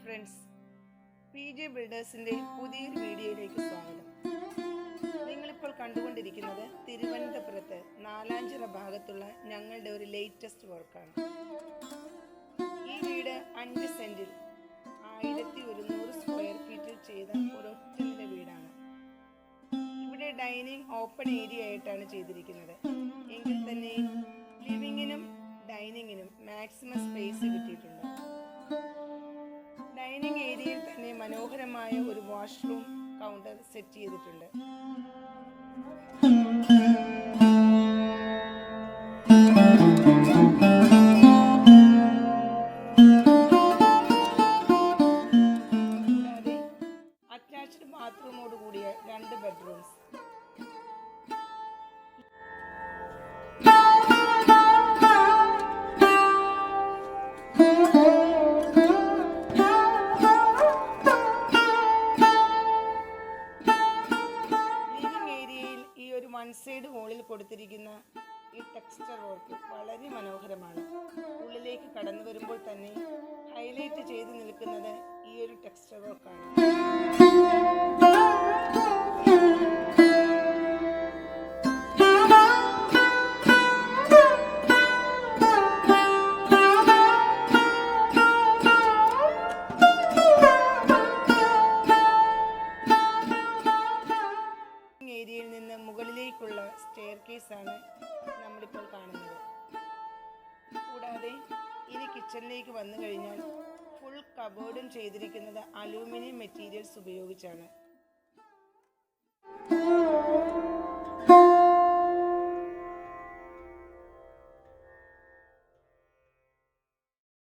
Friends, PJ ബിൽഡേഴ്സിൻ്റെ പുതിയൊരു വീഡിയോയിലേക്ക് സ്വാഗതം. നിങ്ങളിപ്പോൾ കണ്ടുകൊണ്ടിരിക്കുന്നത് തിരുവനന്തപുരത്ത് നാലാഞ്ചിറ ഭാഗത്തുള്ള ഞങ്ങളുടെ ഒരു ലേറ്റസ്റ്റ് വർക്കാണ്. ഈ വീട് 5 സെൻറ്റിൽ 1100 സ്ക്വയർ ഫീറ്റിൽ ചെയ്ത ഒരൊറ്റ നില വീടാണ്. ഇവിടെ ഡൈനിങ് ഓപ്പൺ ഏരിയ ആയിട്ടാണ് ചെയ്തിരിക്കുന്നത്. എങ്കിൽ തന്നെ ലിവിങ്ങിനും ഡൈനിങ്ങിനും മാക്സിമം സ്പേസ് കിട്ടിയിട്ടുണ്ട്. ഡൈനിങ് ഏരിയയിൽ തന്നെ മനോഹരമായ ഒരു വാഷ്റൂം കൗണ്ടർ സെറ്റ് ചെയ്തിട്ടുണ്ട്. കൂടാതെ അറ്റാച്ച്ഡ് ബാത്റൂമോട് കൂടിയ 2 ബെഡ്റൂംസ്. വൺ സൈഡ് വോളിൽ കൊടുത്തിരിക്കുന്ന ഈ ടെക്സ്ചർ വർക്ക് വളരെ മനോഹരമാണ്. ഉള്ളിലേക്ക് കടന്നു വരുമ്പോൾ തന്നെ ഹൈലൈറ്റ് ചെയ്ത് നിൽക്കുന്നത് ഈ ഒരു ടെക്സ്ചർ വർക്കാണ്. ഏരിയയിൽ നിന്ന് മുകളിലേക്കുള്ള സ്റ്റെയർ കേസാണ് നമ്മളിപ്പോൾ കാണുന്നത്. കൂടാതെ ഇനി കിച്ചണിലേക്ക് വന്നു കഴിഞ്ഞാൽ ഫുൾ കബോർഡും ചെയ്തിരിക്കുന്നത് അലൂമിനിയം മെറ്റീരിയൽസ് ഉപയോഗിച്ചാണ്.